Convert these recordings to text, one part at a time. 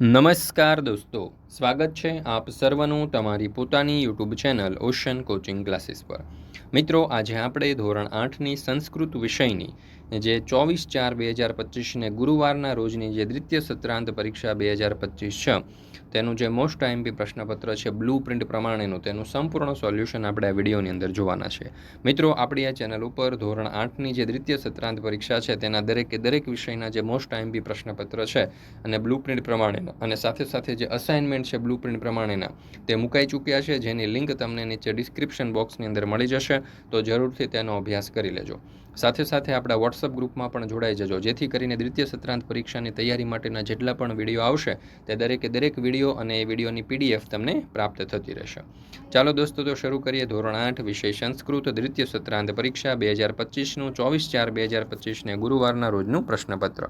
નમસ્કાર દોસ્તો, સ્વાગત છે આપ સર્વનું તમારી પોતાની YouTube channel ocean coaching classes પર। મિત્રો, આજે આપણે ધોરણ 8ની સંસ્કૃત વિષયની જે 24/4/2025 ગુરુવારના રોજની જે દ્વિતીય સત્રાંત પરીક્ષા 2025 છે તેનું જે મોસ્ટ આઈએમપી પ્રશ્નપત્ર છે બ્લુ પ્રિન્ટ પ્રમાણેનું તેનું સંપૂર્ણ સોલ્યુશન આપણે આ વિડીયોની અંદર જોવાના છે। મિત્રો, આપણી આ ચેનલ ઉપર ધોરણ 8ની જે દ્વિતીય સત્રાંત પરીક્ષા છે તેના દરેક વિષયના જે મોસ્ટ આઈએમપી પ્રશ્નપત્ર છે અને બ્લુ પ્રિન્ટ પ્રમાણેના અને સાથે સાથે જે અસાઇનમેન્ટ છે બ્લુ પ્રિન્ટ પ્રમાણેના તે મુકાઈ ચૂક્યા છે, જેની લિંક તમને નીચે ડિસ્ક્રિપ્શન બોક્સની અંદર મળી જશે, તો જરૂરથી તેનો અભ્યાસ કરી લેજો। સાથે સાથે આપણા વોટ્સઅપ ગ્રુપમાં પણ જોડાઈ જજો, જેથી કરીને દ્વિતીય સત્રાંત પરીક્ષાની તૈયારી માટેના જેટલા પણ વિડીયો આવશે તે દરેક વિડીયો અને એ વિડીયોની પીડીએફ તમને પ્રાપ્ત થતી રહેશે। ચાલો દોસ્તો, તો શરૂ કરીએ ધોરણ 8 વિષય સંસ્કૃત દ્વિતીય સત્રાંત પરીક્ષા 2025નું 24/4/2025 ગુરુવારના રોજનું પ્રશ્નપત્ર।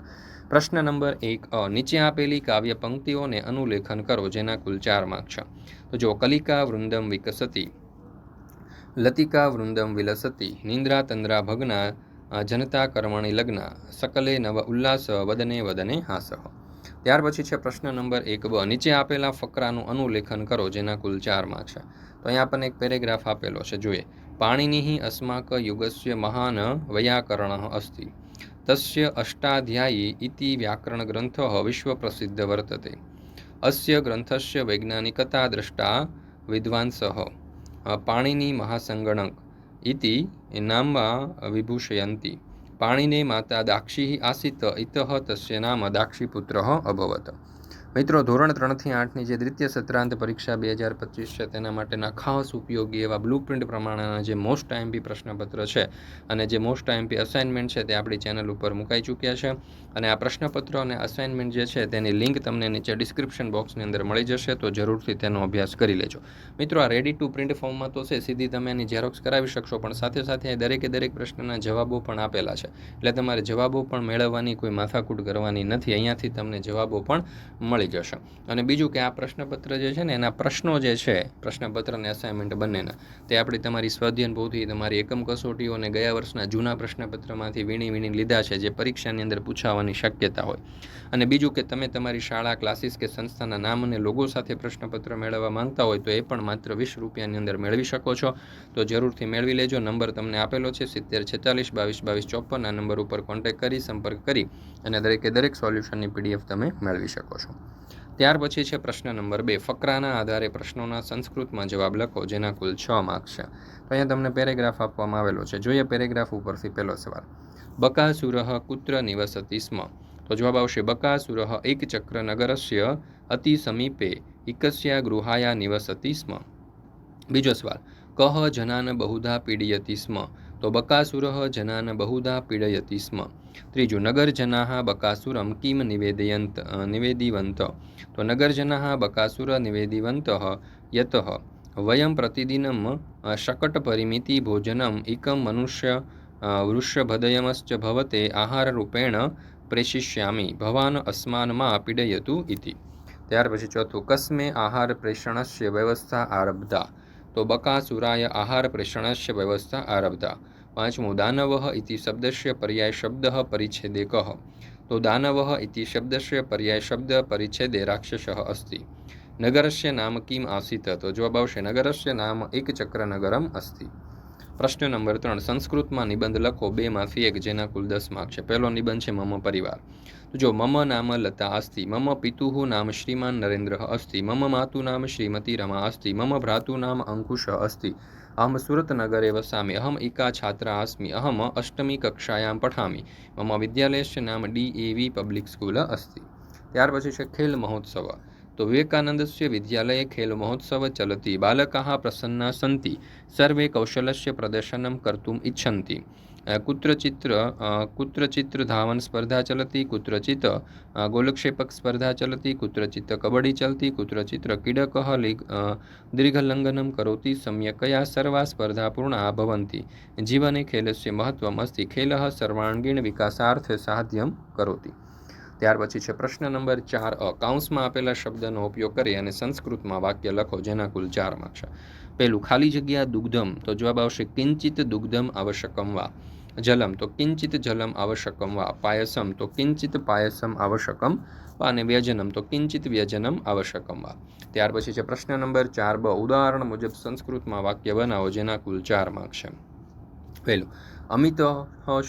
પ્રશ્ન નંબર 1 નીચે આપેલી કાવ્ય પંક્તિઓને અનુલેખન કરો, જેના કુલ 4 માર્ક છે। તો જો કલિકા વૃંદમ વિકસતી, લતિકા વૃંદમ વિલસતી, નિંદ્રા તંદ્રા ભગ્ના, જનતા કર્મણિ લગ્ના, સકલે નવ ઉલ્લાસ, વદને વદને હાસઃ। ત્યાર પછી છે પ્રશ્ન નંબર 1b નીચે આપેલા ફકરાનું અનુલેખન કરો, જેના કુલ 4 માર્ક છે। તો અહીંયા આપણને એક પેરેગ્રાફ આપેલો છે, જોઈએ। પાણિનિઃ અસ્માક યુગસ્ય મહાન વૈયાકરણઃ અસ્તિ, તસ્ય અષ્ટાધ્યાયી ઇતિ વ્યાકરણ ગ્રંથઃ વિશ્વ પ્રસિદ્ધ વર્તતે, અસ્ય ગ્રંથસ્ય વૈજ્ઞાનિકતા દ્રષ્ટા વિદ્વાંસઃ પાણિનિ મહાસંગણક ઇતિ નામ્ના વિભૂષયન્તિ, પાણિને માતા દાક્ષી આસીત ઇતઃ તસ્ય નામ દાક્ષીપુત્રઃ અભવત। મિત્રો, ધોરણ 3થી 8ની જે દ્વિતીય સત્રાંત પરીક્ષા 2025 છે તેના માટેના ખાસ ઉપયોગી એવા બ્લુ પ્રિન્ટ પ્રમાણેના જે મોસ્ટ આઈએમપી પ્રશ્નપત્ર છે અને જે મોસ્ટ આઈએમપી અસાઇનમેન્ટ છે તે આપણી ચેનલ ઉપર મુકાઈ ચૂક્યા છે, અને આ પ્રશ્નપત્ર અને અસાઇનમેન્ટ જે છે તેની લિંક તમને નીચે ડિસ્ક્રિપ્શન બોક્સની અંદર મળી જશે, તો જરૂરથી તેનો અભ્યાસ કરી લેજો। મિત્રો, આ રેડી ટુ પ્રિન્ટ ફોર્મમાં તો છે, સીધી તમે એની ઝેરોક્સ કરાવી શકશો, પણ સાથે સાથે દરેક પ્રશ્નના જવાબો પણ આપેલા છે, એટલે તમારે જવાબો પણ મેળવવાની કોઈ માથાકૂટ કરવાની નથી, અહીંયાથી તમને જવાબો પણ મળી જશે। અને બીજું કે આ પ્રશ્નપત્ર જે છે ને એના પ્રશ્નો જે છે, પ્રશ્નપત્ર અને અસાઇનમેન્ટ બંનેના, તે આપણી તમારી સ્વાધ્યાયન પોથી, તમારી એકમ કસોટીઓ અને ગયા વર્ષના જૂના પ્રશ્નપત્રમાંથી વીણી લીધા છે, જે પરીક્ષાની અંદર પૂછાવાની શક્યતા હોય। અને બીજું કે તમે તમારી શાળા, ક્લાસીસ કે સંસ્થાના નામ અને લોગો સાથે પ્રશ્નપત્ર મેળવવા માંગતા હોય તો એ પણ માત્ર 20 રૂપિયાની અંદર મેળવી શકો છો, તો જરૂરથી મેળવી લેજો। નંબર તમને આપેલો છે 70 46 22 22 54, આ નંબર ઉપર કોન્ટેક્ટ કરી સંપર્ક કરી અને દરેક સોલ્યુશનની પીડીએફ તમે મેળવી શકો છો। ત્યાર પછી છે પ્રશ્ન નંબર 2 ફકરાના આધારે પ્રશ્નોના સંસ્કૃતમાં જવાબ લખો, જેના કુલ 6 માર્ક છે। તો અહીંયા તમને પેરેગ્રાફ આપવામાં આવેલો છે, જોઈએ પેરેગ્રાફ ઉપરથી પહેલો સવાલ। બકાસુરઃ કુત્ર નિવસતિ સ્મ? તો જવાબ આવશે બકાસુરઃ એકચક્ર નગરસ્ય અતિ સમીપે એકસ્યા ગૃહાયા નિવસતિ સ્મ। બીજો સવાલ, કહ જનાન બહુધા પીડયતિ સ્મ? તો બકાસુરઃ જનાન બહુધા પીડયતિ સ્મ। ત્રીજું, નગરજનાઃ બકાસુરમ કિમ નિવેદિવંત? તો નગરજનાઃ બકાસુર નિવેદિવંતઃ યતઃ વયમ પ્રતિદિનમ શકટપરિમિતિ ભોજનમ એકમ મનુષ્ય વૃષભદયમશ્ચ ભવતે આહારરૂપેણ પ્રેષિષ્યામિ, ભવાન અસ્માન મા પીડયતુ ઇતિ। ત્યાર પછી ચોથું, કસ્મે આહાર પ્રેષણસ્ય વ્યવસ્થા આરબ્ધા? તો બકાસુરાય આહાર પ્રેષણસ્ય વ્યવસ્થા આરબ્ધા। પાંચમું, દાનવઃ ઇતિ શબ્દસ્ય પર્યાય શબ્દઃ પરિચ્છેદે કહ? તો દાનવઃ ઇતિ શબ્દસ્ય પર્યાય શબ્દ પરિચ્છેદે રાક્ષસઃ અસ્તિ। નગરસ્ય નામ કિમ આસીત? તો જવાબ આવશે નગરસ્ય નામ એકચક્ર નગરમ અસ્તિ। પ્રશ્ન નંબર 3 સંસ્કૃતમાં નિબંધ લખો, 2માંથી 1, જેના કુલ 10 માર્ક છે। પહેલો નિબંધ છે મમ પરિવાર। તો જો મમ નામ લતા અસ્તિ, મમ પિતુઃ નામ શ્રીમાન નરેન્દ્રઃ અસ્તિ, મમ માતુ નામ શ્રીમતી રમા અસ્તિ, મમ ભ્રાતુ નામ અંકુશः અસ્તિ, અહમ સુરતનગરે વસામિ, અહમ એકા છાત્રા અસ્મિ, અહમ અષ્ટમી કક્ષાયાં પઠામિ, મમ વિદ્યાલયસ્ય નામ DAV પબ્લિક સ્કૂલ અસ્તિ। ત્યાર પછી છે ખેલ મહોત્સવ। તો વિવેકાનંદસ્ય વિદ્યાલये ખેલ મહોત્સવ ચલતિ, બાલકાः પ્રસન્ના સન્તિ, સર્વે કૌશલસ્ય પ્રદર્શનમ કર્તુમ ઇચ્છન્તિ, कुत्रचित् धावन स्पर्धा चलती, कुत्रचित् गोलक्षेपक स्पर्धा चलती, कुत्रचित् कबड्डी चलती, कुत्रचित् क्रीडकः दीर्घलङ्घनं करोति, सम्यक्तया सर्वा स्पर्धा पूर्णा भवन्ति, जीवने खेलस्य महत्त्वम् अस्ति, खेलः सर्वाङ्गीण विकासार्थे साहाय्यं करोति। ત્યાર પછી છે પ્રશ્ન નંબર 4 કૌંસમાં આપેલા શબ્દનો ઉપયોગ કરી અને સંસ્કૃતમાં વાક્ય લખો, જેના કુલ 4 માર્ક છે। પહેલું, ખાલી જગ્યા દુગ્ધમ, તો જવાબ આવશે કિંચિત દુગ્ધમ આવશ્યકમ વા। જલમ, તો કિંચિત જલમ આવશ્યકમ વા। પાયસમ, તો કિંચિત પાયસમ આવશ્યકમ અને વ્યજનમ તો કિંચિત વ્યજનમ આવશ્યકમ વા. ત્યાર પછી છે પ્રશ્ન નંબર 4 બ. ઉદાહરણ મુજબ સંસ્કૃતમાં વાક્ય બનાવો જેના કુલ 4 માર્ક છે. પહેલું, અમિત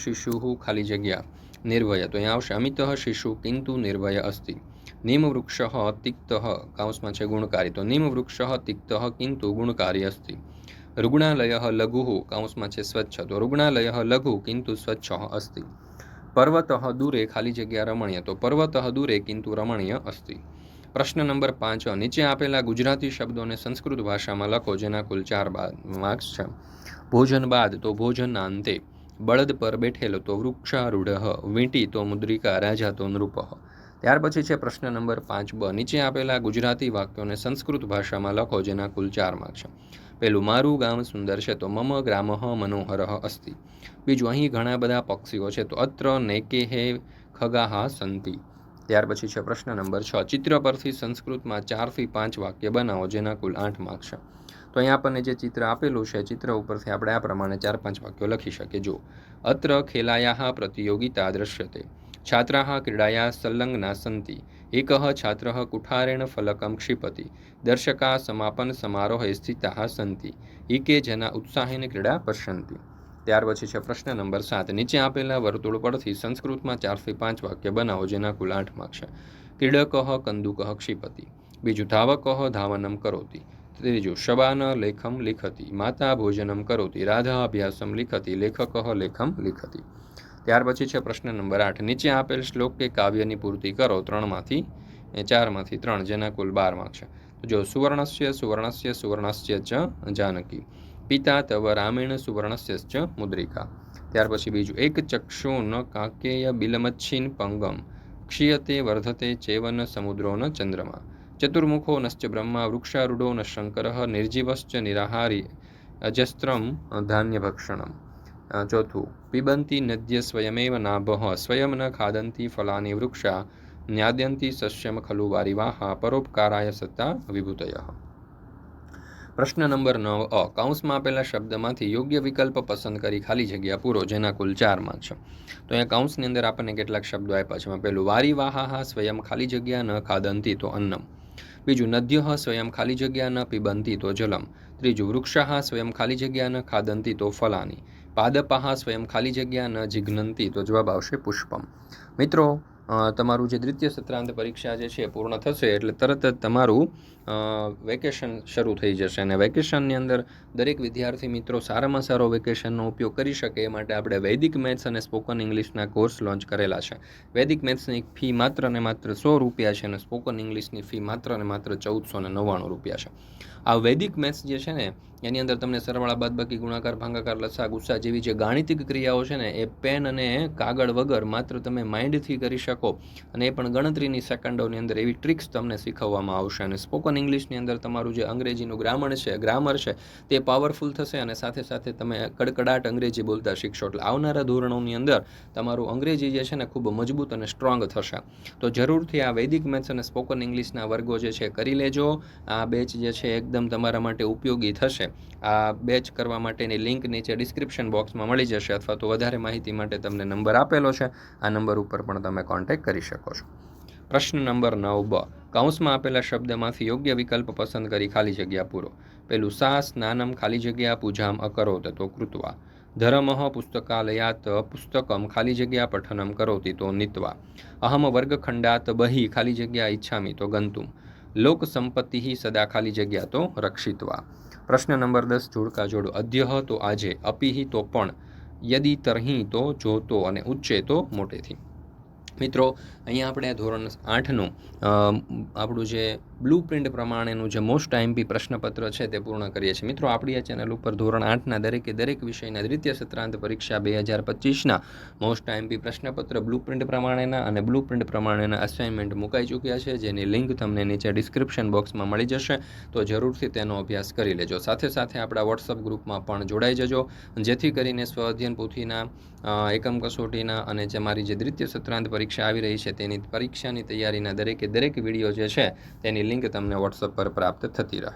શિશુ ખાલી જગ્યા નિર્ભય. તો અહીંયા આવશે અમિત શિશુ કિંતુ નિર્ભય અસ્તિ. નિમવૃક્ષ તિક્ત કૌંસમાં છે ગુણકારી. તો નિમવૃક્ષ તિક્ત કિંતુ ગુણકારી અસ્તિ. રુગ્ણાલય લઘુ કૌંસમાં છે સ્વચ્છ. તો રુગ્ણાલય લઘુ કિંતુ સ્વચ્છ અસ્તિ. પર્વત દૂરે ખાલી જગ્યા રમણીય. તો પર્વત દૂરે કિંતુ રમણીય અસ્તિ. પ્રશ્ન નંબર 5, નીચે આપેલા ગુજરાતી શબ્દોને સંસ્કૃત ભાષામાં લખો જેના કુલ 4 માર્ક્સ છે. ભોજન બાદ તો ભોજનના અંતે. બળદ પર બેઠેલો તો વૃક્ષારૂઢ. વીંટી તો મુદ્રિકા. રાજા તો નૃપ. ત્યાર પછી છે પ્રશ્ન નંબર 5 બ. નીચે આપેલા ગુજરાતી વાક્યોને સંસ્કૃત ભાષામાં લખો જેના કુલ 4 માર્ક છે. પહેલું, મારું ગામ સુંદર છે. તો મમ ગ્રામઃ મનોહરઃ અસ્તિ. બીજું, અહીં ઘણા બધા પક્ષીઓ છે. તો અત્ર નૈકેહે ખગાહ સંતિ. ત્યાર પછી છે પ્રશ્ન નંબર 6, ચિત્ર પરથી સંસ્કૃતમાં 4 થી 5 વાક્ય બનાવો જેના કુલ 8 માર્ક છે. તો અહીંયા આપણને જે ચિત્ર આપેલું છે, ચિત્ર ઉપરથી આપણે આ પ્રમાણે 4-5 વાક્યો લખી શકીએ. જો, અત્ર ખેલાયાઃ પ્રતિયોગિતા દૃશ્યતે. છાત્રાઃ ક્રીડાયા સંલગ્ના સંતિ. એકઃ છાત્રઃ કુઠારેણ ફલકં ક્ષિપતિ. દર્શકા સમાપન સમારોહે સ્થિતાઃ સંતિ. એકે જના ઉત્સાહેન ક્રીડા પશ્યન્તિ. ત્યાર પછી છે પ્રશ્ન નંબર 7, નીચે આપેલા વર્તુળ પરથી સંસ્કૃતમાં 4 થી 5 વાક્ય બનાવો જેના કુલ 8 માર્ક છે. ક્રીડકઃ કંદુકઃ ક્ષિપતિ. બીજું, ધાવકઃ ધાવનમ કરોતિ. ત્રીજું, શબાન લેખમ લિખતિ. માતા ભોજનમ કરોતિ. રાધા અભ્યાસમ લિખતિ. લેખકઃ લેખમ લિખતિ. ત્યાર પછી છે પ્રશ્ન નંબર 8, નીચે આપેલ શ્લોક કે કાવ્યની પૂર્તિ કરો 4માંથી 3 જેના કુલ 12 માર્ક છે. જો, સુવર્ણસ્ય સુવર્ણસ્ય સુવર્ણસ્ય ચ જાનકી. પિતા તવ રામેણ સુવર્ણસ્ય ચ મુદ્રિકા. ત્યાર પછી બીજું, એક ચક્ષુન કાકેય બિલમચ્છિન પંગમ. ક્ષીયતે વર્ધતે ચેવન સમુદ્રો ન ચંદ્રમા. ચતુર્મુખો નશ્ચ બ્રહ્મા. વૃક્ષારૂઢો ન શંકરઃ. નિર્જીવશ્ચ નિરાહારી અજસ્ત્રમ ધાન્યભક્ષણમ. ચોથું, પિબંતી નદ્ય સ્વયમેવ નાભઃ. સ્વયં ન ખાદંતી ફલાની વૃક્ષા. ન્યાદ્યંતી સસ્યમ ખલુ વારિવાહ. પરોપકારાય સત્તા વિભૂતયઃ. પ્રશ્ન નંબર 9 અ. કૌંસમાં આપેલા શબ્દમાંથી યોગ્ય વિકલ્પ પસંદ કરી ખાલી જગ્યા પૂરો જેના કુલ 4 માર્ક છે. તો અહીંયા કૌંસની અંદર આપણને કેટલાક શબ્દો આપ્યા છે. પહેલું, વારિવાહ સ્વયં ખાલી જગ્યા ન ખાદંતી તો અન્નમ. બીજું, નદ્યઃ સ્વયં ખાલી જગ્યા ન પિબંતી તો જલમ. ત્રીજું, વૃક્ષાઃ સ્વયં ખાલી જગ્યા ન ખાદંતી તો ફલાની. પાદપાઃ સ્વયં ખાલી જગ્યા ન જિઘ્નંતી તો જવાબ આવશે પુષ્પમ. મિત્રો, તમારું જે દ્વિતીય સત્રાંત પરીક્ષા જે છે પૂર્ણ થશે એટલે તરત જ તમારું વેકેશન શરૂ થઈ જશે. અને વેકેશનની અંદર દરેક વિદ્યાર્થી મિત્રો સારામાં સારો વેકેશનનો ઉપયોગ કરી શકે એ માટે આપણે વૈદિક મેથ્સ અને સ્પોકન ઇંગ્લિશના કોર્સ લોન્ચ કરેલા છે. વૈદિક મેથ્સની ફી માત્ર ને માત્ર 100 રૂપિયા છે અને સ્પોકન ઇંગ્લિશની ફી માત્ર ને માત્ર 1499 રૂપિયા છે. આ વૈદિક મેથ્સ જે છે ને એની અંદર તમને સરવાળા બાદબાકી ગુણાકાર ભાગાકાર લસા ગુસ્સા જેવી જે ગાણિતિક ક્રિયાઓ છે ને એ પેન અને કાગળ વગર માત્ર તમે માઇન્ડથી કરી શકો અને એ પણ ગણતરીની સેકન્ડોની અંદર એવી ટ્રિક્સ તમને શીખવવામાં આવશે. અને સ્પોકન ઇંગ્લિશની અંદર તમારું જે અંગ્રેજીનું ગ્રામર છે તે પાવરફુલ થશે અને સાથે સાથે તમે કડકડાટ અંગ્રેજી બોલતા શીખશો. એટલે આવનારા ધોરણોની અંદર તમારું અંગ્રેજી જે છે ને ખૂબ મજબૂત અને સ્ટ્રોંગ થશે. તો જરૂરથી આ વૈદિક મેથ્સ અને સ્પોકન ઇંગ્લિશના વર્ગો જે છે કરી લેજો. આ બેચ જે છે એકદમ તમારા માટે ઉપયોગી થશે. આ બેચ કરવા માટેની લિંક નીચે ડિસ્ક્રિપ્શન બોક્સમાં મળી જશે અથવા તો વધારે માહિતી માટે તમને નંબર આપેલો છે. આ નંબર ઉપર પણ તમે કોન્ટેક્ટ કરી શકો છો. પ્રશ્ન નંબર 9 બ. કૌંસમાં આપેલા શબ્દમાંથી યોગ્ય વિકલ્પ પસંદ કરી ખાલી જગ્યા પૂરો. પહેલું, સા સ્નાનમ ખાલી જગ્યા પૂજામ અકરોત તો કૃત્વા. ધર્મઃ પુસ્તકાલયાત પુસ્તકમ ખાલી જગ્યા પઠનમ કરોતિ તો નીત્વા. અહમ વર્ગખંડાત બહિ ખાલી જગ્યા ઈચ્છામિ તો ગંતુમ. લોક સંપત્તિ સદા ખાલી જગ્યા તો રક્ષિત્વા. પ્રશ્ન નંબર 10 જોડકા જોડો. અદ્યઃ તો આજે. અપિહિ તો પણ. યદિ તર્હિ તો જોતો અને ઉચ્ચે તો મોટેથી. મિત્રો, અહીંયા આપણે ધોરણ 8નું આપણું જે બ્લુ પ્રિન્ટ પ્રમાણેનું જે મોસ્ટ આઈએમપી પ્રશ્નપત્ર છે તે પૂર્ણ કરીએ છીએ. મિત્રો, આપણી આ ચેનલ ઉપર ધોરણ 8ના દરેક વિષયના દ્વિતીય સત્રાંત પરીક્ષા 2025ના મોસ્ટ આઈએમપી પ્રશ્નપત્ર બ્લુ પ્રિન્ટ પ્રમાણેના અને બ્લુ પ્રિન્ટ પ્રમાણેના અસાઇનમેન્ટ મુકાઈ ચૂક્યા છે, જેની લિંક તમને નીચે ડિસ્ક્રિપ્શન બોક્સમાં મળી જશે. તો જરૂરથી તેનો અભ્યાસ કરી લેજો. સાથે સાથે આપણા વોટ્સઅપ ગ્રુપમાં પણ જોડાઈ જજો, જેથી કરીને સ્વ અધ્યયન પોથીના એકમ કસોટીના અને જે મારી જે દ્વિતીય સત્રાંત પરીક્ષા આવી રહી છે તેની પરીક્ષાની તૈયારીના દરેક વિડીયો જે છે તેની લિંક તમને વોટ્સઅપ પર પ્રાપ્ત થતી રહે.